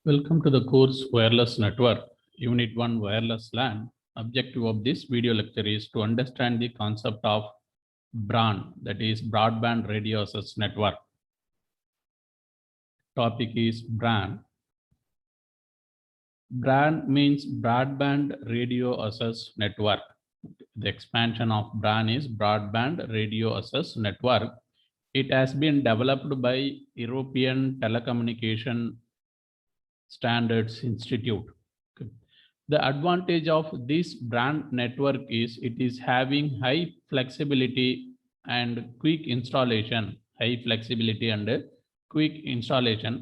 Welcome to the course Wireless Network, Unit 1 Wireless LAN. Objective of this video lecture is to understand the concept of BRAN, that is Broadband Radio Access Network. Topic is BRAN. BRAN means Broadband Radio Access Network. The expansion of BRAN is Broadband Radio Access Network. It has been developed by European Telecommunication Standards Institute. Okay. The advantage of this BRAN network is it is having high flexibility and quick installation,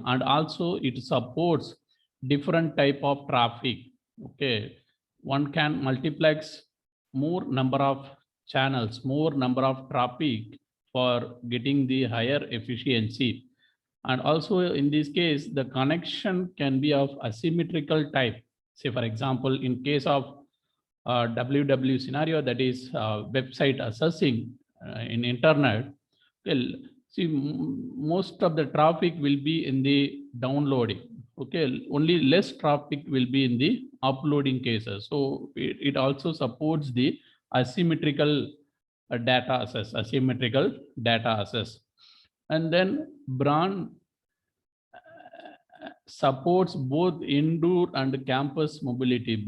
and also it supports different type of traffic. Okay, one can multiplex more number of channels, more number of traffic for getting the higher efficiency. And also in this case, the connection can be of asymmetrical type. Say, for example, in case of WW scenario, that is website accessing in internet, well, see, most of the traffic will be in the downloading. Okay, only less traffic will be in the uploading cases. So it also supports the asymmetrical data access. And then BRAN supports both indoor and campus mobility,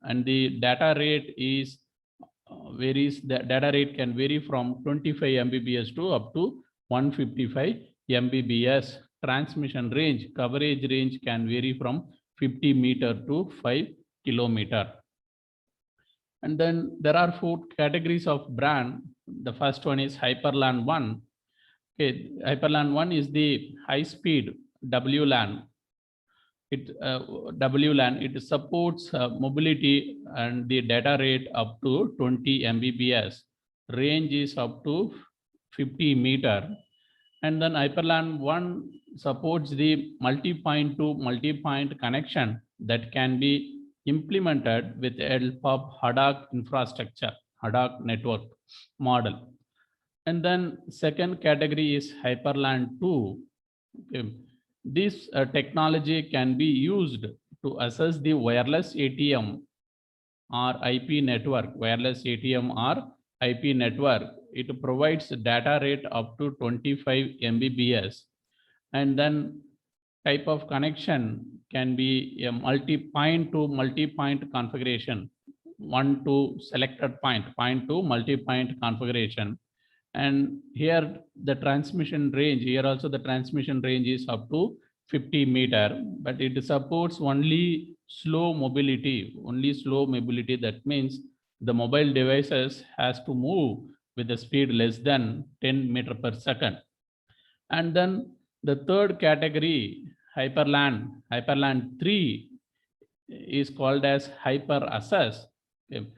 and the data rate is varies. The data rate can vary from 25 Mbps to up to 155 Mbps. Transmission range, coverage range can vary from 50 meter to 5 kilometer. And then there are 4 categories of BRAN. The first one is HyperLAN 1. Okay, HyperLAN 1 is the high-speed WLAN. It supports mobility and the data rate up to 20 Mbps. Range is up to 50 meter. And then HyperLAN 1 supports the multi-point to multi-point connection that can be implemented with the help of Haddock infrastructure, Haddock network model. And then second category is HyperLAN 2. Okay. This technology can be used to access the wireless ATM or IP network, It provides data rate up to 25 Mbps. And then type of connection can be a multi-point to multi-point configuration, one to selected point to multi-point configuration. And here the transmission range, is up to 50 meter, but it supports only slow mobility. That means the mobile devices has to move with a speed less than 10 meter per second. And then the third category, HyperLAN 3, is called as hyper access. Okay.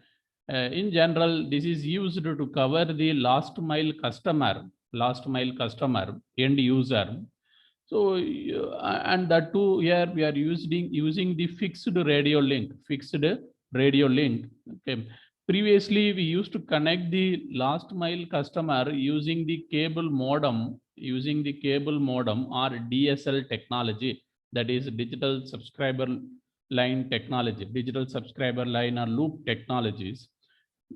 In general, this is used to cover the last mile customer, end user. So, and that too, here we are using the fixed radio link. Okay. Previously, we used to connect the last mile customer using the cable modem, or DSL technology, that is digital subscriber line technology, or loop technologies.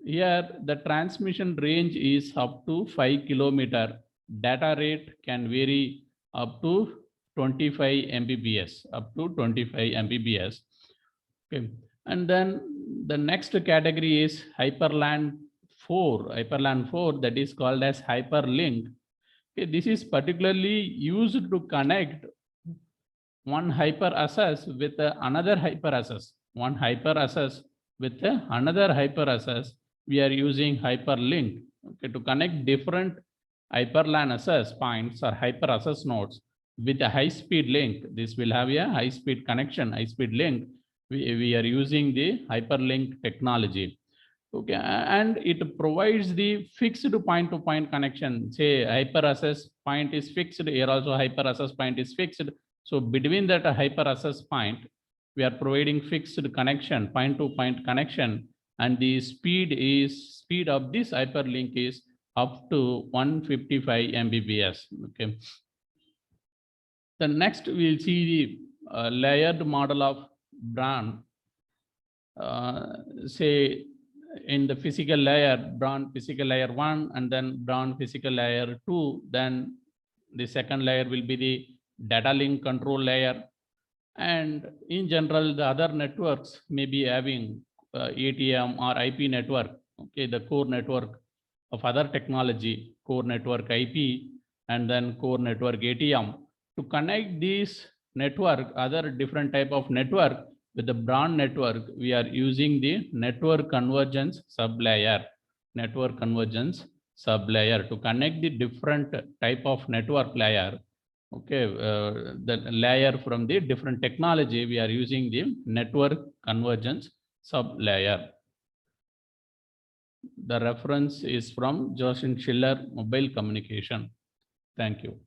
Here, the transmission range is up to 5 kilometer. Data rate can vary up to 25 Mbps, Okay. And then the next category is HyperLAN 4, that is called as Hyperlink. Okay. This is particularly used to connect one hyper access with another hyper access. We are using hyperlink, okay, to connect different HyperLAN access points or hyper access nodes with a high-speed link. This will have a high-speed connection, high-speed link. We are using the hyperlink technology. Okay, and it provides the fixed point-to-point connection. Say hyper access point is fixed, here also hyper access point is fixed. So between that hyper access point, we are providing fixed connection, point-to-point connection, and the speed of this hyperlink is up to 155 Mbps. Okay. Then next we'll see the layered model of BRAN. Say in the physical layer, BRAN physical layer 1, and then BRAN physical layer 2, then the second layer will be the data link control layer. And in general, the other networks may be having ATM or IP network, okay, the core network of other technology, core network IP, and then core network ATM. To connect these network, other different type of network with the BRAN network, we are using the network convergence sublayer, network convergence sublayer to connect the different type of network layer. Okay, the layer from the different technology, we are using the network convergence sublayer. The reference is from Josh and Schiller Mobile Communication. Thank you.